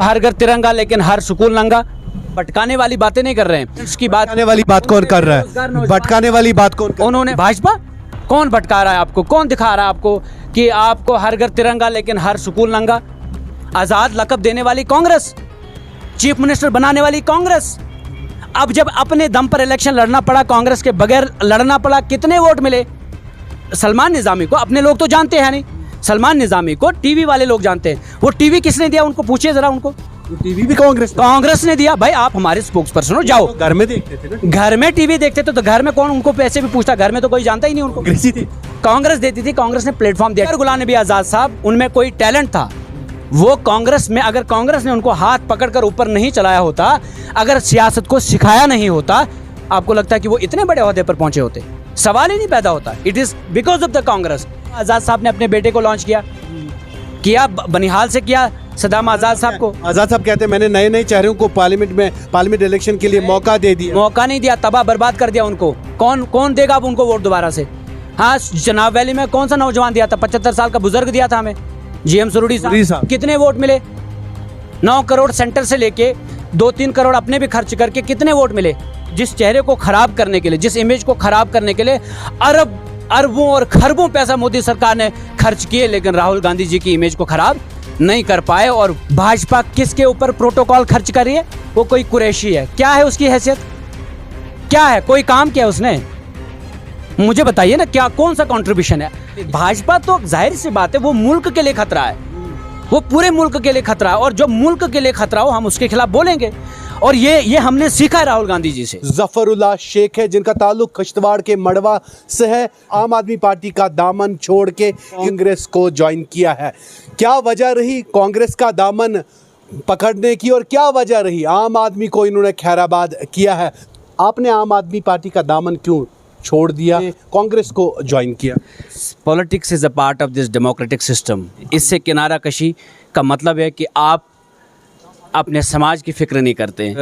हर घर तिरंगा लेकिन हर सुकून नंगा। भटकाने वाली बातें नहीं कर रहे हैं। उसकी बात भटकाने वाली बात कौन कर रहा है? भटकाने वाली बात कौन कर? उन्होंने भाजपा कौन भटका रहा है आपको? कौन दिखा रहा है आपको कि आपको हर घर तिरंगा लेकिन हर सुकून नंगा? आजाद लकब देने वाली कांग्रेस, चीफ मिनिस्टर बनाने वाली कांग्रेस। अब जब अपने दम पर इलेक्शन लड़ना पड़ा, कांग्रेस के बगैर लड़ना पड़ा, कितने वोट मिले? सलमान निजामी को अपने लोग तो जानते हैं नहीं, सलमान निजामी को टीवी वाले लोग जानते हैं। वो टीवी किसने दिया उनको? पूछिए जरा उनको। टीवी भी कांग्रेस ने दिया। भाई आप हमारे स्पोक्स पर्सन हो, जाओ। घर में देखते थे ना, घर में टीवी देखते थे तो घर में कौन उनको पैसे भी पूछता? घर में तो कोई जानता ही नहीं उनको। कांग्रेस देती थी, कांग्रेस ने प्लेटफॉर्म दिया। गुलाम नबी आजाद साहब, उनमें कोई टैलेंट था, वो कांग्रेस में, अगर कांग्रेस ने उनको हाथ पकड़कर ऊपर नहीं चलाया होता, अगर सियासत को सिखाया नहीं होता, आपको लगता है कि वो इतने बड़े ओहदे पर पहुंचे होते? सवाल ही नहीं पैदा होता। It is because of the Congress. Azad साहब ने अपने बेटे को लॉन्च किया बनिहाल से किया, सदाम आजाद साहब को। आजाद साहब कहते हैं मैंने नए नए चेहरों को पार्लियामेंट इलेक्शन के लिए मौका दे दिया। मौका नहीं दिया, तबाह बर्बाद कर दिया उनको। कौन देगा अब उनको वोट दोबारा से? हाँ, चुनाव वैली में कौन सा नौजवान दिया था? 75 साल का बुजुर्ग दिया था हमें, जीएम सुरूरी साहब। कितने वोट मिले? 9 करोड़ सेंटर से लेके 2-3 करोड़ अपने भी खर्च करके कितने वोट मिले? जिस चेहरे को खराब करने के लिए, जिस इमेज को खराब करने के लिए अरबों और खरबों पैसा मोदी सरकार ने खर्च किए, लेकिन राहुल गांधी जी की इमेज को खराब नहीं कर पाए। और भाजपा किसके ऊपर प्रोटोकॉल खर्च कर रही है? वो कोई कुरैशी है। क्या है उसकी हैसियत? क्या है? कोई काम किया उसने? मुझे बताइए ना, क्या कौन सा कंट्रीब्यूशन है? भाजपा तो जाहिर सी बात है वो मुल्क के लिए खतरा है, वो पूरे मुल्क के लिए खतरा है। और जो मुल्क के लिए खतरा हो हम उसके खिलाफ बोलेंगे। और ये हमने सीखा है राहुल गांधी जी से। जफरुल्लाह शेख है जिनका ताल्लुक किश्तवाड़ के मड़वा से है। आम आदमी पार्टी का दामन छोड़ के कांग्रेस को ज्वाइन किया है। क्या वजह रही कांग्रेस का दामन पकड़ने की और क्या वजह रही आम आदमी को इन्होंने खैराबाद किया है? आपने आम आदमी पार्टी का दामन क्यों छोड़ दिया, कांग्रेस को ज्वाइन किया? Politics is a part of this democratic system. इससे किनारा कशी का मतलब है कि आप अपने समाज की फिक्र नहीं करते।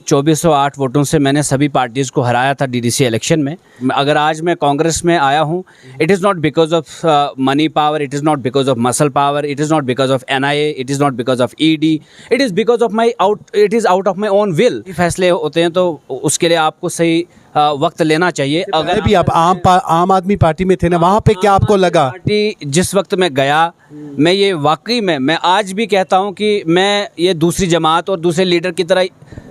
2408 वोटों से मैंने सभी पार्टीज़ को हराया था डीडीसी इलेक्शन में। अगर आज मैं कांग्रेस में आया हूँ, it is not because of money power, it is not because of muscle power, it is not because of NIA, it is not because of ED, it is because of it is out of my own will. फैसले होते हैं तो उसके लिए आपको सही वक्त लेना चाहिए। अगर भी आप आम आदमी पार्टी में थे ना, वहाँ पे क्या आपको लगा? पार्टी जिस वक्त मैं गया, मैं ये वाकई में, मैं आज भी कहता हूँ कि मैं ये दूसरी जमात और दूसरे लीडर की तरह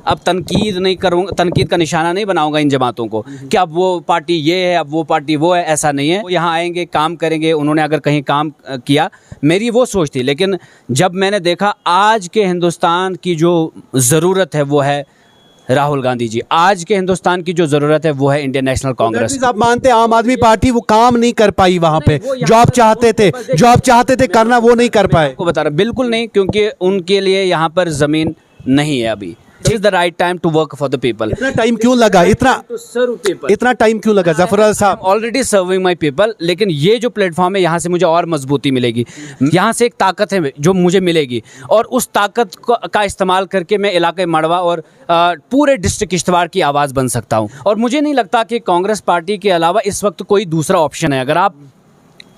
अब तनकीद नहीं करूँगा, तनकीद का निशाना नहीं बनाऊंगा इन जमातों को कि अब वो पार्टी ये है, अब वो पार्टी वो है। ऐसा नहीं है। वो यहाँ आएंगे, काम करेंगे। उन्होंने अगर कहीं काम किया, मेरी वो सोच थी। लेकिन जब मैंने देखा आज के हिंदुस्तान की जो ज़रूरत है वो है राहुल गांधी जी। आज के हिंदुस्तान की जो जरूरत है वो है इंडियन नेशनल कांग्रेस। आप मानते हैं आम आदमी पार्टी वो काम नहीं कर पाई वहां पे? जो आप चाहते थे करना वो नहीं कर पाए? आपको बता रहा, बिल्कुल नहीं, क्योंकि उनके लिए यहाँ पर जमीन नहीं है अभी। It is the right time to work for the people. इतना टाइम क्यों लगा? इतना टाइम क्यों लगा जफरुल्लाह साहब? Already serving my people. लेकिन ये जो प्लेटफॉर्म है, यहाँ से मुझे और मजबूती मिलेगी। यहाँ से एक ताकत है जो मुझे मिलेगी, और उस ताकत का इस्तेमाल करके मैं इलाके मड़वा और पूरे डिस्ट्रिक्ट किश्तवाड़ की आवाज़ बन सकता हूँ। और मुझे नहीं लगता कि कांग्रेस पार्टी के अलावा इस वक्त कोई दूसरा ऑप्शन है। अगर आप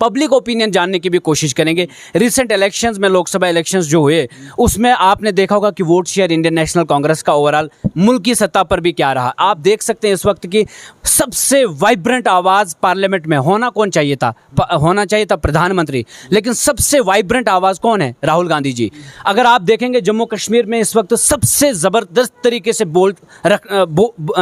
पब्लिक ओपिनियन जानने की भी कोशिश करेंगे, रिसेंट इलेक्शंस में, लोकसभा इलेक्शंस जो हुए, उसमें आपने देखा होगा कि vote share Indian National Congress का ओवरऑल मुल्क की सत्ता पर भी क्या रहा। आप देख सकते हैं इस वक्त की सबसे वाइब्रेंट आवाज़ पार्लियामेंट में होना चाहिए था प्रधानमंत्री, लेकिन सबसे वाइब्रेंट आवाज़ कौन है? राहुल गांधी जी। अगर आप देखेंगे जम्मू कश्मीर में इस वक्त सबसे ज़बरदस्त तरीके से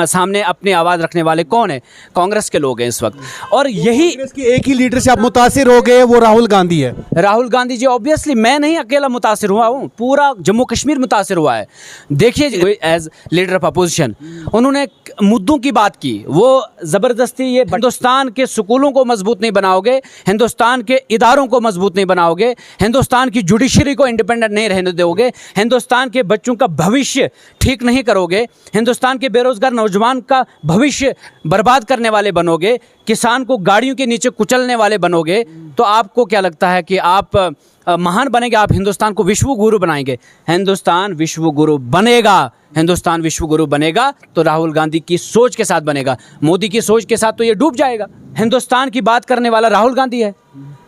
सामने अपनी आवाज़ रखने वाले कौन है? कांग्रेस के लोग हैं इस वक्त। और यही एक ही लीडर से आप मुतासिर हो गए, वो राहुल गांधी है। राहुल गांधी जी, ऑब्वियसली मैं नहीं अकेला मुतासिर हुआ हूँ, पूरा जम्मू कश्मीर मुतासिर हुआ है। देखिए, एज लीडर ऑफ अपोजिशन उन्होंने मुद्दों की बात की। वो ज़बरदस्ती, ये हिंदुस्तान के स्कूलों को मजबूत नहीं बनाओगे, हिंदुस्तान के इदारों को मजबूत नहीं बनाओगे, हिंदुस्तान की जुडिशरी को इंडिपेंडेंट नहीं रहने दोगे, हिंदुस्तान के बच्चों का भविष्य ठीक नहीं करोगे, हिंदुस्तान के बेरोजगार नौजवान का भविष्य बर्बाद करने वाले बनोगे, किसान को गाड़ियों के नीचे कुचलने वाले बनोगे, तो आपको क्या लगता है कि आप महान बनेंगे? आप हिंदुस्तान को विश्व गुरु बनाएंगे? हिंदुस्तान विश्व गुरु बनेगा, हिंदुस्तान विश्व गुरु बनेगा तो राहुल गांधी की सोच के साथ बनेगा। मोदी की सोच के साथ तो ये डूब जाएगा। हिंदुस्तान की बात करने वाला राहुल गांधी है,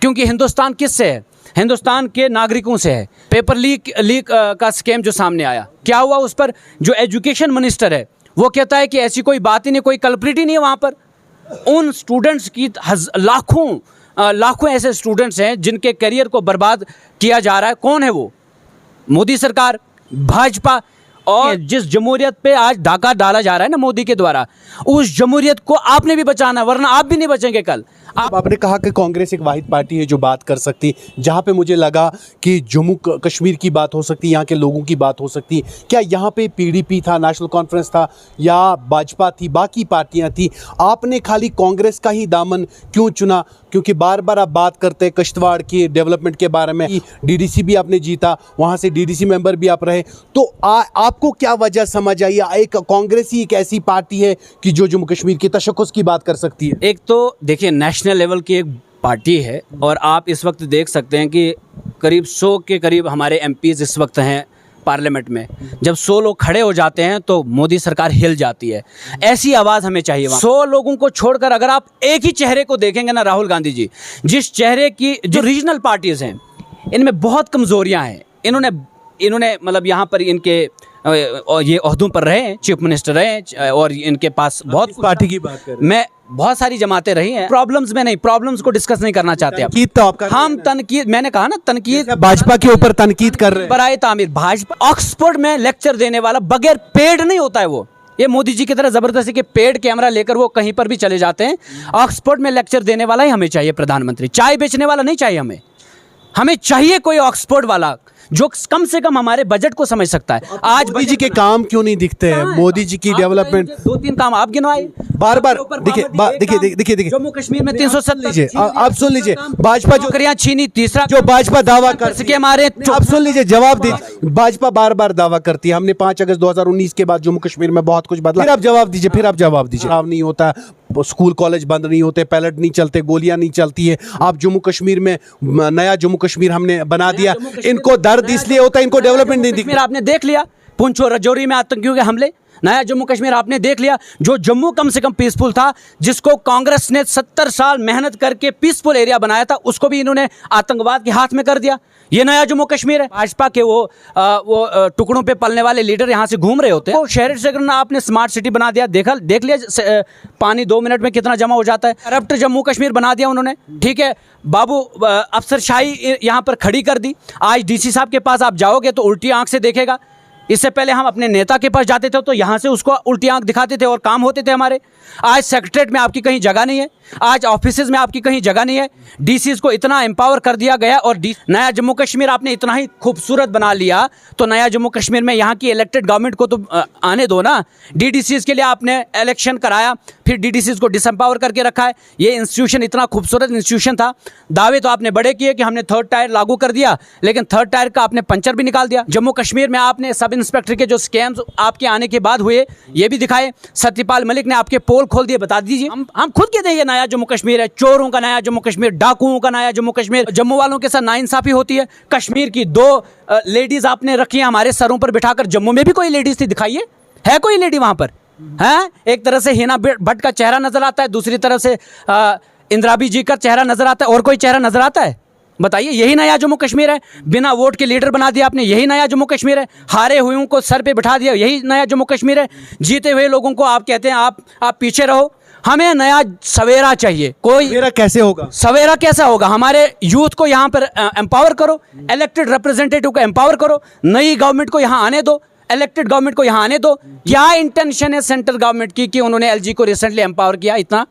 क्योंकि हिंदुस्तान किससे है? हिंदुस्तान के नागरिकों से है। पेपर लीक का स्कैम जो सामने आया, क्या हुआ उस पर? जो एजुकेशन मिनिस्टर है वो कहता है कि ऐसी कोई बात ही नहीं, कोई कल्प्रिट ही नहीं है वहाँ पर। उन स्टूडेंट्स की लाखों ऐसे स्टूडेंट्स हैं जिनके करियर को बर्बाद किया जा रहा है। कौन है वो? मोदी सरकार, भाजपा। और जिस जमहूरियत पे आज डाका डाला जा रहा है ना मोदी के द्वारा, उस जमहूरियत को आपने भी बचाना, वरना आप भी नहीं बचेंगे कल। आपने कहा कि कांग्रेस एक वाहिद पार्टी है जो बात कर सकती, जहां पे मुझे लगा कि जम्मू कश्मीर की बात हो सकती, यहाँ के लोगों की बात हो सकती। क्या यहाँ पे पीडीपी था, नेशनल कॉन्फ्रेंस था, या भाजपा थी, बाकी पार्टियां थी? आपने खाली कांग्रेस का ही दामन क्यों चुना? क्योंकि बार बार आप बात करते हैं किश्तवाड़ की डेवलपमेंट के बारे में, डीडीसी भी आपने जीता, वहाँ से डीडीसी मेंबर भी आप रहे, तो आपको क्या वजह समझ आई एक कांग्रेस ही एक ऐसी पार्टी है कि जो जम्मू कश्मीर की तशक्कुस की बात कर सकती है? एक तो देखिए, नेशनल लेवल की एक पार्टी है और आप इस वक्त देख सकते हैं कि करीब 100 के करीब हमारे एमपीज इस वक्त हैं पार्लियामेंट में। जब 100 लोग खड़े हो जाते हैं तो मोदी सरकार हिल जाती है। ऐसी आवाज़ हमें चाहिए वहाँ। 100 लोगों को छोड़कर अगर आप एक ही चेहरे को देखेंगे ना, राहुल गांधी जी, जिस चेहरे की, जो रीजनल पार्टीज़ हैं इनमें बहुत कमज़ोरियाँ हैं। इन्होंने मतलब यहाँ पर इनके और ये ओहदों पर रहे हैं, चीफ मिनिस्टर रहे हैं, और इनके पास बहुत पार्टी की बात करें, मैं बहुत सारी जमातें रही हैं। प्रॉब्लम्स में नहीं, प्रॉब्लम्स को डिस्कस नहीं करना चाहते तनकीद तो आपका, हम तनकीद, मैंने कहा ना, तनकीद भाजपा के ऊपर तनकीद कर रहे हैं। बराए तामीर भाजपा ऑक्सफोर्ड में लेक्चर देने वाला बगैर पेड नहीं होता है वो। ये मोदी जी की तरह जबरदस्ती के पेड कैमरा लेकर वो कहीं पर भी चले जाते हैं। ऑक्सफोर्ड में लेक्चर देने वाला ही हमें चाहिए प्रधानमंत्री, चाय बेचने वाला नहीं चाहिए हमें चाहिए कोई ऑक्सफोर्ड वाला जो कम से कम हमारे बजट को समझ सकता है। आज मोदी जी के काम क्यों नहीं दिखते हैं? मोदी जी की डेवलपमेंट, 2-3 काम आप गिनवाए बार देखिए जम्मू कश्मीर में 370। आप सुन लीजिए, भाजपा जो नौकरियां छीनी, तीसरा जो भाजपा दावा कर सके हमारे, आप सुन लीजिए, जवाब दीजिए। भाजपा बार बार दावा करती है हमने 5 अगस्त 2019 के बाद जम्मू कश्मीर में बहुत कुछ बदला। फिर आप जवाब दीजिए, नहीं होता, स्कूल कॉलेज बंद नहीं होते, पैलेट नहीं चलते, गोलियां नहीं चलती है। आप जम्मू कश्मीर में नया जम्मू कश्मीर हमने बना दिया। इनको दर्द इसलिए होता है, इनको डेवलपमेंट नहीं दिखती। आपने देख लिया पुंछ और राजौरी में आतंकियों के हमले, नया जम्मू कश्मीर आपने देख लिया। जो जम्मू कम से कम पीसफुल था, जिसको कांग्रेस ने 70 साल मेहनत करके पीसफुल एरिया बनाया था, उसको भी इन्होंने आतंकवाद के हाथ में कर दिया। ये नया जम्मू कश्मीर है। भाजपा के वो टुकड़ों पे पलने वाले लीडर यहाँ से घूम रहे होते हैं। शहर से आपने स्मार्ट सिटी बना दिया, देख लिया पानी 2 मिनट में कितना जमा हो जाता है। करप्ट जम्मू कश्मीर बना दिया उन्होंने, ठीक है। बाबू अफसरशाही यहाँ पर खड़ी कर दी। आज डीसी साहब के पास आप जाओगे तो उल्टी आंख से देखेगा। इससे पहले हम अपने नेता के पास जाते थे तो यहाँ से उसको उल्टी आंख दिखाते थे और काम होते थे हमारे। आज सेक्रेटरीट में आपकी कहीं जगह नहीं है, आज ऑफिसेज में आपकी कहीं जगह नहीं है। डीसीज को इतना एम्पावर कर दिया गया और नया जम्मू कश्मीर आपने इतना ही खूबसूरत बना लिया, तो नया जम्मू कश्मीर में यहाँ की इलेक्टेड गवर्नमेंट को तो आने दो ना। डीडीसीज के लिए आपने इलेक्शन कराया, फिर डीडीसीज को डिसएम्पावर करके रखा है। ये इंस्टीट्यूशन इतना खूबसूरत इंस्टीट्यूशन था, दावे तो आपने बड़े किए कि हमने 3rd टायर लागू कर दिया, लेकिन 3rd टायर का आपने पंचर भी निकाल दिया। जम्मू कश्मीर में आपने सब इंस्पेक्टर के जो स्कैम्स आपके आने के बाद हुए ये भी दिखाए। सत्यपाल मलिक ने आपके पोल खोल दिए। बता दीजिए, हम खुद कहते हैं ये नया जम्मू कश्मीर है, चोरों का नया जम्मू कश्मीर, डाकुओं का नया जम्मू कश्मीर। जम्मू वालों के साथ नाइंसाफी होती है। कश्मीर की 2 लेडीज आपने रखी हैं हमारे सरों पर बिठाकर। जम्मू में भी कोई लेडीज थी, दिखाइए, है कोई लेडी वहां पर? है, एक तरह से हिना भट्ट का चेहरा नजर आता है, दूसरी तरफ से इंदिराबी जी का चेहरा नजर आता है, और कोई चेहरा नजर आता है? बताइए, यही नया जम्मू कश्मीर है? बिना वोट के लीडर बना दिया आपने, यही नया जम्मू कश्मीर है? हारे हुए को सर पे बिठा दिया, यही नया जम्मू कश्मीर है? जीते हुए लोगों को आप कहते हैं आप पीछे रहो। हमें नया सवेरा चाहिए। कोई सवेरा कैसे होगा? सवेरा कैसा होगा? हमारे यूथ को यहाँ पर एम्पावर करो, इलेक्टेड रिप्रेजेंटेटिव को एम्पावर करो, नई गवर्नमेंट को यहाँ आने दो, इलेक्टेड गवर्नमेंट को यहाँ आने दो। क्या इंटेंशन है सेंट्रल गवर्नमेंट की कि उन्होंने एलजी को रिसेंटली एम्पावर किया इतना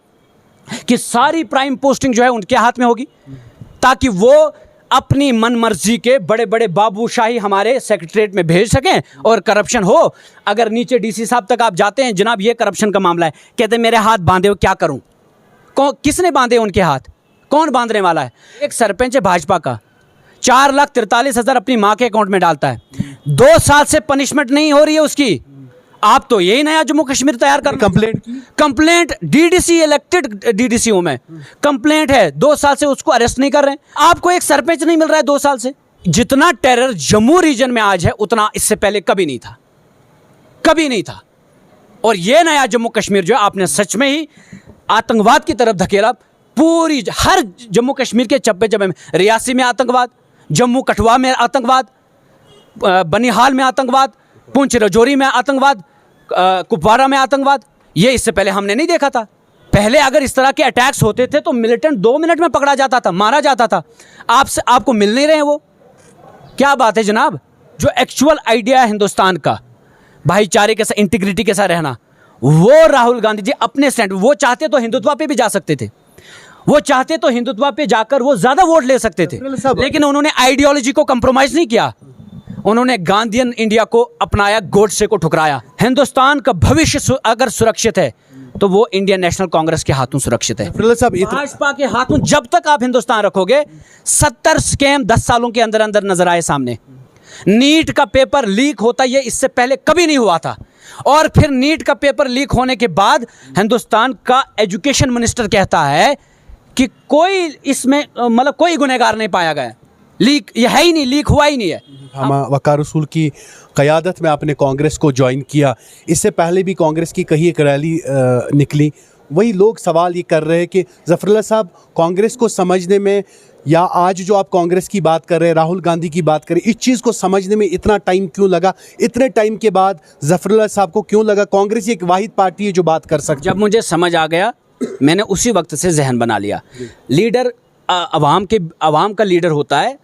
कि सारी प्राइम पोस्टिंग जो है उनके हाथ में होगी, ताकि वो अपनी मनमर्जी के बड़े बड़े बाबूशाही हमारे सेक्रेटरीट में भेज सकें और करप्शन हो। अगर नीचे डीसी साहब तक आप जाते हैं, जनाब ये करप्शन का मामला है, कहते हैं मेरे हाथ बांधे हो, क्या करूं? किसने बांधे उनके हाथ? कौन बांधने वाला है? एक सरपंच है भाजपा का, 4,43,000 अपनी माँ के अकाउंट में डालता है, 2 साल से पनिशमेंट नहीं हो रही है उसकी। आप तो यही नया जम्मू कश्मीर तैयार कर। कंप्लेंट डीडीसी, इलेक्टेड डीडीसी हूं मैं, कंप्लेंट है, 2 साल से उसको अरेस्ट नहीं कर रहे हैं। आपको एक सरपंच नहीं मिल रहा है 2 साल से। जितना टेरर जम्मू रीजन में आज है उतना इससे पहले कभी नहीं था, कभी नहीं था। और ये नया जम्मू कश्मीर जो है आपने सच में ही आतंकवाद की तरफ धकेला। पूरी हर जम्मू कश्मीर के चप्पे चप्पे में, रियासी में आतंकवाद, जम्मू कठुआ में आतंकवाद, बनिहाल में आतंकवाद, पुंछ राजौरी में आतंकवाद, कुपवारा में आतंकवाद, ये इससे पहले हमने नहीं देखा था। पहले अगर इस तरह के अटैक्स होते थे तो मिलिटेंट 2 मिनट में पकड़ा जाता था, मारा जाता था। आपको मिल नहीं रहे वो, क्या बात है जनाब। जो एक्चुअल आइडिया है हिंदुस्तान का, भाईचारे के साथ, इंटीग्रिटी के साथ रहना, वो राहुल गांधी जी अपने स्टैंड, वो चाहते तो हिंदुत्व पे भी जा सकते थे, वो चाहते तो हिंदुत्व पे जाकर वो ज्यादा वोट ले सकते थे, लेकिन उन्होंने आइडियोलॉजी को कंप्रोमाइज नहीं किया। उन्होंने गांधीयन इंडिया को अपनाया, गोडसे को ठुकराया। हिंदुस्तान का भविष्य अगर सुरक्षित है तो वो इंडियन नेशनल कांग्रेस के हाथों सुरक्षित है। भाजपा के हाथों जब तक आप हिंदुस्तान रखोगे, 70 स्कैम 10 सालों के अंदर अंदर नजर आए सामने। नीट का पेपर लीक होता, ये इससे पहले कभी नहीं हुआ था, और फिर नीट का पेपर लीक होने के बाद हिंदुस्तान का एजुकेशन मिनिस्टर कहता है कि कोई इसमें मतलब कोई गुनहगार नहीं पाया गया, लीक ये है ही नहीं, लीक हुआ ही नहीं है। हम वकार रसूल की क़यादत में आपने कांग्रेस को ज्वाइन किया, इससे पहले भी कांग्रेस की कहीं एक रैली निकली, वही लोग सवाल ये कर रहे हैं कि ज़फ़रुल्लाह साहब कांग्रेस को समझने में, या आज जो आप कांग्रेस की बात कर रहे हैं, राहुल गांधी की बात करें, इस चीज़ को समझने में इतना टाइम क्यों लगा? इतने टाइम के बाद ज़फ़रुल्लाह साहब को क्यों लगा कांग्रेस एक वाहिद पार्टी है जो बात कर सकती है? जब मुझे समझ आ गया, मैंने उसी वक्त से जहन बना लिया। लीडर अवाम का लीडर होता है,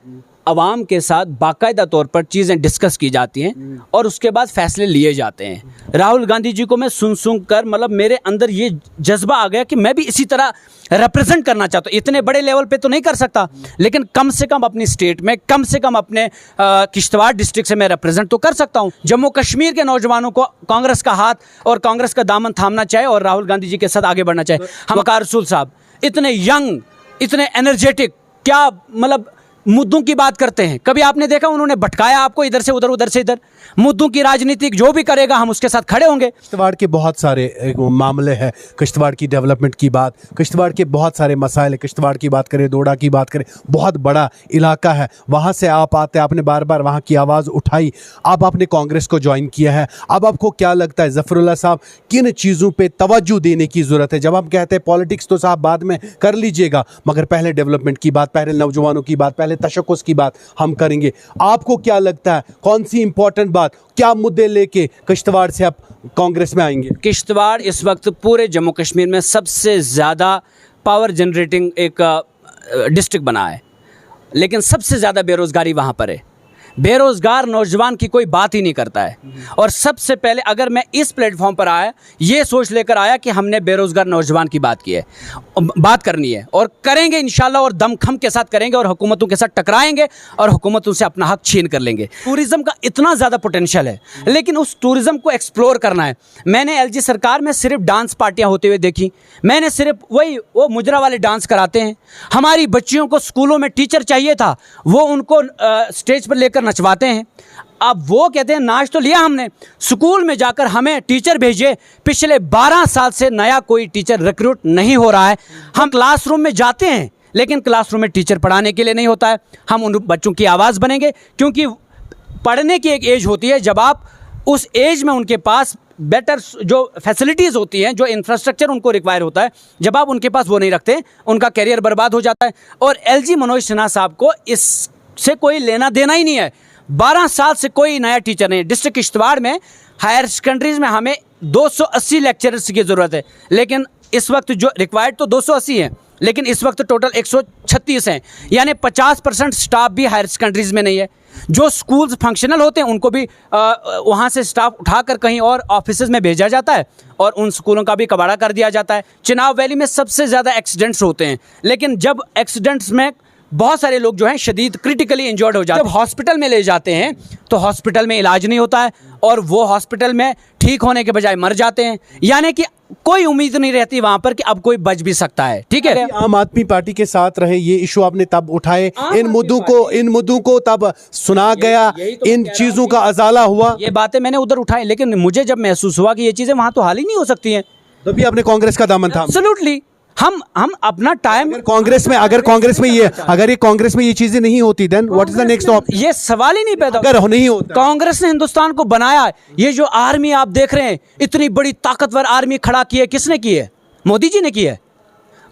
अवाम के साथ बाकायदा तौर पर चीज़ें डिस्कस की जाती हैं और उसके बाद फैसले लिए जाते हैं। राहुल गांधी जी को मैं सुन कर मतलब मेरे अंदर ये जज्बा आ गया कि मैं भी इसी तरह रिप्रेजेंट करना चाहता हूँ। इतने बड़े लेवल पे तो नहीं कर सकता, लेकिन कम से कम अपनी स्टेट में, कम से कम अपने किश्तवाड़ डिस्ट्रिक्ट से मैं रिप्रेजेंट तो कर सकता हूँ। जम्मू कश्मीर के नौजवानों को कांग्रेस का हाथ और कांग्रेस का दामन थामना चाहिए और राहुल गांधी जी के साथ आगे बढ़ना चाहिए। हम वकार रसूल साहब इतने यंग, इतने एनर्जेटिक, क्या मतलब मुद्दों की बात करते हैं। कभी आपने देखा उन्होंने भटकाया आपको इधर से उधर, उधर से इधर? मुद्दों की राजनीति जो भी करेगा हम उसके साथ खड़े होंगे। किश्तवाड़ के बहुत सारे मामले हैं, किश्तवाड़ की डेवलपमेंट की बात, किश्तवाड़ के बहुत सारे मसाइल हैं। किश्तवाड़ की बात करें, डोडा की बात करें, बहुत बड़ा इलाका है, वहाँ से आप आते, आपने बार बार वहाँ की आवाज़ उठाई, अब आपने कांग्रेस को ज्वाइन किया है। अब आपको क्या लगता है ज़फ़रुल्लाह साहब किन चीज़ों पर तवज्जो देने की ज़रूरत है? जब हम कहते हैं पॉलिटिक्स तो साहब बाद में कर लीजिएगा, मगर पहले डेवलपमेंट की बात, पहले नौजवानों की बात, पहले तशक्कुस की बात हम करेंगे। आपको क्या लगता है कौन सी इंपॉर्टेंट बात, क्या मुद्दे लेके किश्तवाड़ से आप कांग्रेस में आएंगे? किश्तवाड़ इस वक्त पूरे जम्मू कश्मीर में सबसे ज़्यादा पावर जनरेटिंग एक डिस्ट्रिक्ट बना है, लेकिन सबसे ज़्यादा बेरोज़गारी वहाँ पर है। बेरोज़गार नौजवान की कोई बात ही नहीं करता है। और सबसे पहले अगर मैं इस प्लेटफॉर्म पर आया, ये सोच लेकर आया कि हमने बेरोज़गार नौजवान की बात की है, बात करनी है और करेंगे इंशाल्लाह, और दमखम के साथ करेंगे और हुकूमतों के साथ टकराएंगे और हुकूमतों से अपना हक छीन कर लेंगे। टूरिज़्म का इतना ज़्यादा पोटेंशियल है, लेकिन उस टूरिज़्म को एक्सप्लोर करना है। मैंने एलजी सरकार में सिर्फ डांस पार्टियाँ होते हुए देखी, मैंने सिर्फ वो मुजरा वाले डांस कराते हैं। हमारी बच्चियों को स्कूलों में टीचर चाहिए था, वो उनको स्टेज पर लेकर नचवाते हैं। अब वो कहते हैं नाच तो लिया हमने, स्कूल में जाकर हमें टीचर भेजिए। पिछले 12 साल से नया कोई टीचर रिक्रूट नहीं हो रहा है। हम क्लासरूम में जाते हैं, लेकिन क्लासरूम में टीचर पढ़ाने के लिए नहीं होता है। हम उन बच्चों की आवाज़ बनेंगे, क्योंकि पढ़ने की एक एज होती है जब आप उस एज में उनके पास बेटर जो फैसिलिटीज़ होती हैं, जो इंफ्रास्ट्रक्चर उनको रिक्वायर होता है, जब आप उनके पास वो नहीं रखते, उनका कैरियर बर्बाद हो जाता है। और एलजी मनोज सिन्हा साहब को इससे कोई लेना देना ही नहीं है। 12 साल से कोई नया टीचर नहीं है। डिस्ट्रिक्ट किश्तवाड़ में हायर सेकेंडरीज में हमें 280 लेक्चरर्स की ज़रूरत है, लेकिन इस वक्त जो रिक्वायर्ड तो 280 हैं, लेकिन इस वक्त टोटल 136 हैं, यानी 50% स्टाफ भी हायर सेकेंडरीज में नहीं है। जो स्कूल्स फंक्शनल होते हैं उनको भी वहाँ से स्टाफ उठाकर कहीं और ऑफिसेज में भेजा जाता है और उन स्कूलों का भी कबाड़ा कर दिया जाता है। चिनाब वैली में सबसे ज़्यादा एक्सीडेंट्स होते हैं, लेकिन जब एक्सीडेंट्स में बहुत सारे लोग जो हैं शदीद क्रिटिकली इंजर्ड हो जाते हैं, जब हॉस्पिटल में ले जाते हैं तो हॉस्पिटल में इलाज नहीं होता है और वो हॉस्पिटल में ठीक होने के बजाय मर जाते हैं। यानी कि कोई उम्मीद नहीं रहती वहां पर कि अब कोई बच भी सकता है। ठीक है, आम आदमी पार्टी के साथ रहे, ये इशू आपने तब उठाए, इन मुद्दों को तब सुना गया, इन चीजों का अजाला हुआ। ये बातें मैंने उधर उठाई, लेकिन मुझे जब महसूस हुआ कि ये चीजें वहां तो हाल ही नहीं हो सकती हैं, तभी आपने कांग्रेस का दामन थामा। एब्सोल्युटली। हम अपना टाइम अगर कांग्रेस में ये चीजें नहीं होती, then what is the next option? ये सवाल ही नहीं पैदा अगर नहीं होता। कांग्रेस ने हिंदुस्तान को बनाया। ये जो आर्मी आप देख रहे हैं, इतनी बड़ी ताकतवर आर्मी खड़ा की है, किसने की है? मोदी जी ने की है।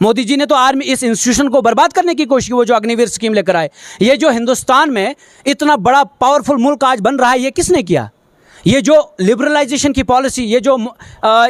मोदी जी ने तो आर्मी इस इंस्टीट्यूशन को बर्बाद करने की कोशिश की, वो जो अग्निवीर स्कीम लेकर आए। ये जो हिंदुस्तान में इतना बड़ा पावरफुल मुल्क आज बन रहा है, ये किसने किया? ये जो लिबरलाइजेशन की पॉलिसी, ये जो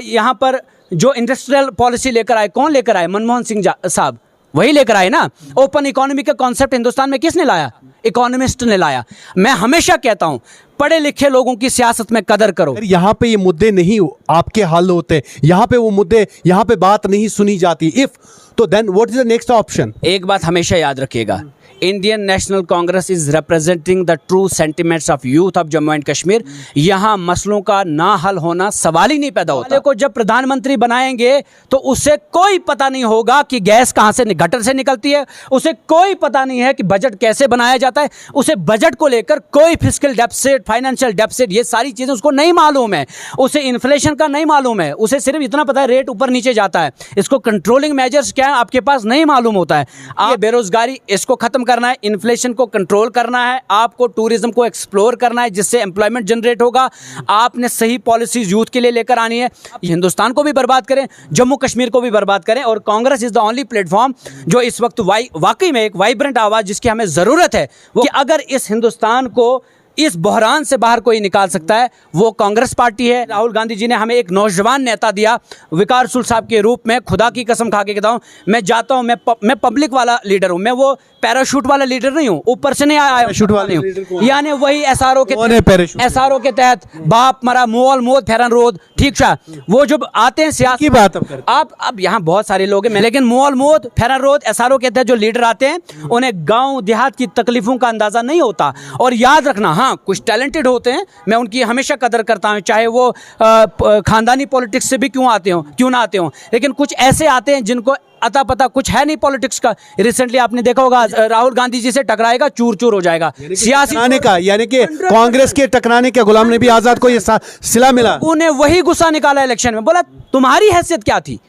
यहाँ पर जो इंडस्ट्रियल पॉलिसी लेकर आए, कौन लेकर आए? मनमोहन सिंह साहब वही लेकर आए ना। ओपन इकोनॉमी का कॉन्सेप्ट हिंदुस्तान में किसने लाया? इकोनॉमिस्ट ने लाया। मैं हमेशा कहता हूं, पढ़े लिखे लोगों की सियासत में कदर करो। यहाँ पे ये मुद्दे नहीं आपके हल होते, यहाँ पे वो मुद्दे, यहाँ पे बात नहीं सुनी जाती। इफ तो then what is the next option? एक बात हमेशा याद रखिएगा, Indian National Congress is representing the true sentiments of youth of Jammu and Kashmir. यहाँ मसलों का ना हल होना सवाल ही नहीं पैदा होता। को जब प्रधानमंत्री बनाएंगे तो उसे कोई पता नहीं होगा कि गैस कहाँ से गटर से निकलती है, उसे कोई पता नहीं है कि बजट कैसे बनाया जाता है, उसे बजट को लेकर कोई फिस्कल डेफिसिट, फाइनेंशियल डेफिसिट, ये सारी चीज़ें उसको नहीं मालूम है, उसे इन्फ्लेशन का नहीं मालूम है, उसे सिर्फ इतना पता है रेट ऊपर नीचे जाता है। इसको कंट्रोलिंग मेजर्स क्या है आपके पास नहीं मालूम होता है। आप बेरोजगारी इसको खत्म करना है, इन्फ्लेशन को कंट्रोल करना है, आपको टूरिज्म को एक्सप्लोर करना है जिससे एम्प्लॉयमेंट जनरेट होगा, आपने सही पॉलिसीज यूथ के लिए लेकर आनी है। हिंदुस्तान को भी बर्बाद करें, जम्मू कश्मीर को भी बर्बाद करें, और Congress is the only platform जो इस वक्त वाकई में एक वाइब्रेंट आवाज जिसकी हमें जरूरत है, वो कि अगर इस हिंदुस्तान को इस बहरान से बाहर कोई निकाल सकता है वो कांग्रेस पार्टी है। राहुल गांधी जी ने हमें एक नौजवान नेता दिया विकार सुल साहब के रूप में। खुदा की कसम खा के कहता हूं, मैं जाता हूं, मैं पब्लिक वाला लीडर हूं, मैं वो पैराशूट वाला लीडर नहीं हूं, ऊपर से नहीं आया पैराशूट वाला नहीं हूं। यानी वही एसआरओ के तहत बाप मरा मोल मोद फेरन रोद, ठीक है, वो जब आते हैं सियासत की बात आप अब यहाँ बहुत सारे लोग हैं, लेकिन मोल मोद फेरन रोद एसआरओ के तहत जो लीडर आते हैं उन्हें गाँव देहात की तकलीफों का अंदाजा नहीं होता। और याद रखना, हाँ कुछ टैलेंटेड होते हैं, मैं उनकी हमेशा कदर करता हूं, चाहे वो खानदानी पॉलिटिक्स से भी क्यों ना आते हों, लेकिन कुछ ऐसे आते हैं जिनको अता पता कुछ है नहीं पॉलिटिक्स का। रिसेंटली आपने देखा होगा राहुल गांधी जी से टकराएगा, चूर चूर हो जाएगा। सियासी का यानी कि कांग्रेस के टकराने के गुलाम नबी आजाद को ये सिला मिला, उन्हें वही गुस्सा निकाला इलेक्शन में, बोला तुम्हारी हैसियत क्या थी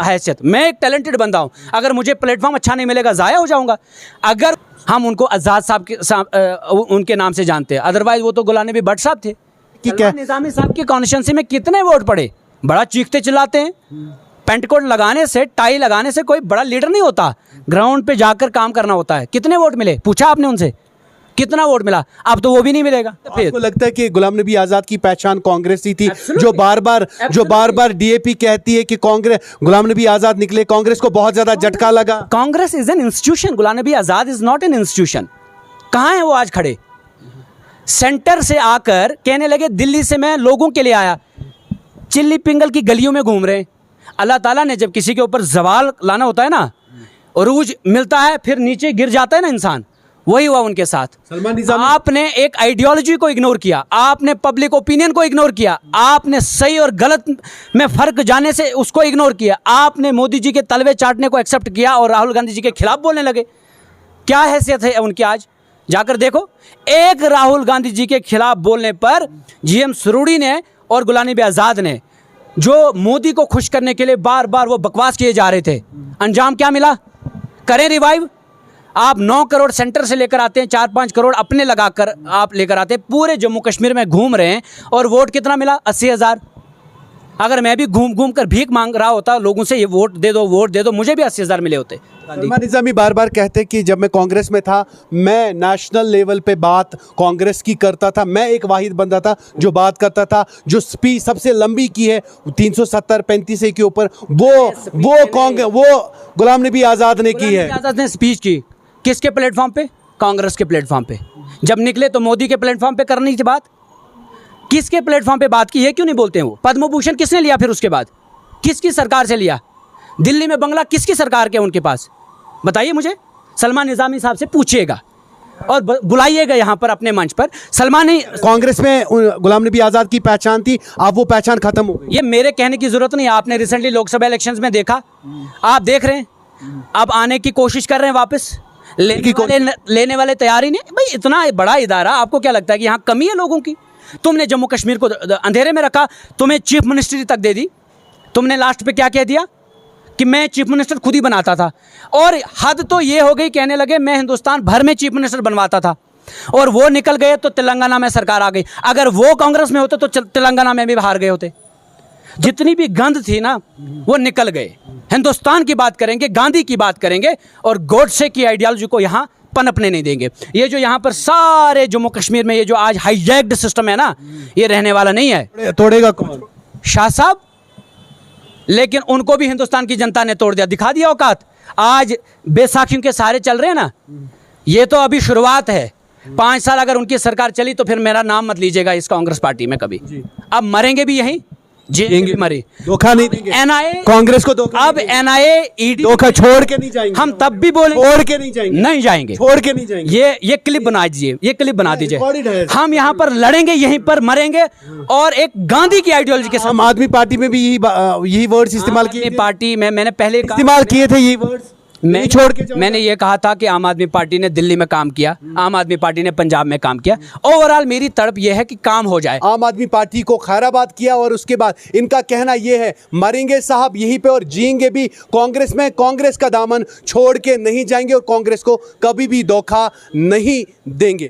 हैसियत? मैं एक टैलेंटेड बंदा हूं, अगर मुझे प्लेटफॉर्म अच्छा नहीं मिलेगा जाया हो जाऊंगा। अगर हम उनको आजाद साहब उनके नाम से जानते हैं, अदरवाइज वो तो गुलाम नबी भट्ट साहब थे। निजामी साहब की कॉन्स्टिट्यूंसी में कितने वोट पड़े? बड़ा चीखते चिल्लाते हैं, पेंट कोट लगाने से, टाई लगाने से कोई बड़ा लीडर नहीं होता, ग्राउंड पे जाकर काम करना होता है। कितने वोट मिले? पूछा आपने उनसे कितना वोट मिला? अब तो वो भी नहीं मिलेगा। आपको लगता है कि गुलाम नबी आजाद की पहचान कांग्रेस ही थी? जो बार बार डीएपी कहती है कि कांग्रेस, गुलाम नबी आजाद निकले, कांग्रेस को बहुत ज्यादा झटका लगा। Congress is an institution, Ghulam Nabi Azad is not an institution. कहाँ है वो आज खड़े? सेंटर से आकर कहने लगे दिल्ली से मैं लोगों के लिए आया, चिल्ली पिंगल की गलियों में घूम रहे। अल्लाह ताला ने जब किसी के ऊपर जवाल लाना होता है ना, उरूज मिलता है, फिर नीचे गिर जाता है ना इंसान, वही हुआ उनके साथ। आपने एक आइडियोलॉजी को इग्नोर किया, आपने पब्लिक ओपिनियन को इग्नोर किया, आपने सही और गलत में फर्क जाने से उसको इग्नोर किया, आपने मोदी जी के तलवे चाटने को एक्सेप्ट किया और राहुल गांधी जी के खिलाफ बोलने लगे। क्या हैसियत है उनकी आज? जाकर देखो, एक राहुल गांधी जी के खिलाफ बोलने पर जीएम सुरूड़ी ने और गुलाम नबी आजाद ने, जो मोदी को खुश करने के लिए बार बार वो बकवास किए जा रहे थे, अंजाम क्या मिला? करें रिवाइव। आप 9 करोड़ सेंटर से लेकर आते हैं, 4-5 करोड़ अपने लगाकर आप लेकर आते हैं, पूरे जम्मू कश्मीर में घूम रहे हैं, और वोट कितना मिला? 80,000। अगर मैं भी घूम घूम कर भीख मांग रहा होता लोगों से, ये वोट दे दो, मुझे भी 80,000 मिले होते। सलमान निज़ामी बार बार कहते कि जब मैं कांग्रेस में था, मैं नेशनल लेवल पे बात कांग्रेस की करता था, मैं एक वाहिद बंदा था जो बात करता था। जो स्पीच सबसे लंबी की है 370-35 के ऊपर, वो गुलाम नबी आज़ाद ने की है। आज़ाद ने स्पीच की किसके प्लेटफॉर्म पे? कांग्रेस के प्लेटफॉर्म पे। जब निकले तो मोदी के प्लेटफॉर्म पे करनी थी बात, किसके प्लेटफॉर्म पे बात की है? क्यों नहीं बोलते हैं वो? पद्म भूषण किसने लिया? फिर उसके बाद किसकी सरकार से लिया? दिल्ली में बंगला किसकी सरकार के उनके पास? बताइए मुझे। सलमान निज़ामी साहब से पूछिएगा और बुलाइएगा यहाँ पर अपने मंच पर। सलमान ही कांग्रेस में गुलाम नबी आज़ाद की पहचान थी, अब वो पहचान खत्म हो गई। ये मेरे कहने की जरूरत नहीं, आपने रिसेंटली लोकसभा इलेक्शंस में देखा, आप देख रहे हैं, अब आने की कोशिश कर रहे हैं वापस, लेने वाले तैयार ही नहीं। भाई इतना बड़ा इदारा, आपको क्या लगता है कि यहाँ कमी है लोगों की? तुमने जम्मू कश्मीर को अंधेरे में रखा, तुम्हें चीफ मिनिस्ट्री तक दे दी, तुमने लास्ट पे क्या कह दिया कि मैं चीफ मिनिस्टर खुद ही बनाता था, और हद तो ये हो गई, कहने लगे मैं हिंदुस्तान भर में चीफ मिनिस्टर बनवाता था, और वो निकल गए तो तेलंगाना में सरकार आ गई। अगर वो कांग्रेस में होते तो तेलंगाना में भी हार गए होते। जितनी भी गंद थी ना वो निकल गए। हिंदुस्तान की बात करेंगे, गांधी की बात करेंगे और गॉडसे की आइडियोलॉजी को यहाँ पनपने नहीं देंगे। ये जो यहाँ पर सारे जम्मू कश्मीर में ये जो आज हाईजैक्ड सिस्टम है ना, ये रहने वाला नहीं है। तोड़ेगा कौन? शाह साहब, लेकिन उनको भी हिंदुस्तान की जनता ने तोड़ दिया, दिखा दिया औकात। आज बैसाखियों के सहारे चल रहे हैं ना, ये तो अभी शुरुआत है। 5 साल अगर उनकी सरकार चली तो फिर मेरा नाम मत लीजिएगा इस कांग्रेस पार्टी में कभी। अब मरेंगे भी यहीं, जिएंगे भी मरे। धोखा नहीं देंगे एनआईए कांग्रेस को, धोखा अब एनआईए ईडी धोखा छोड़ के नहीं जाएंगे। हम तब भी बोले छोड़ के नहीं जाएंगे, नहीं जाएंगे, छोड़ के नहीं जाएंगे। ये क्लिप बना दीजिए, ये क्लिप बना recorded दीजिए। है। हम यहाँ पर लड़ेंगे, यहीं पर मरेंगे और एक गांधी की आइडियोलॉजी के साथ। आम आदमी पार्टी में भी यही वर्ड्स इस्तेमाल किए थे? पार्टी में मैंने पहले इस्तेमाल किए थे यही वर्ड्स? मैं छोड़ के जाऊंगा। मैंने ये कहा था कि आम आदमी पार्टी ने दिल्ली में काम किया, आम आदमी पार्टी ने पंजाब में काम किया। ओवरऑल मेरी तड़प ये है कि काम हो जाए। आम आदमी पार्टी को खैराबाद किया और उसके बाद इनका कहना यह है मरेंगे साहब यहीं पे और जिएंगे भी कांग्रेस में, कांग्रेस का दामन छोड़ के नहीं जाएंगे और कांग्रेस को कभी भी धोखा नहीं देंगे।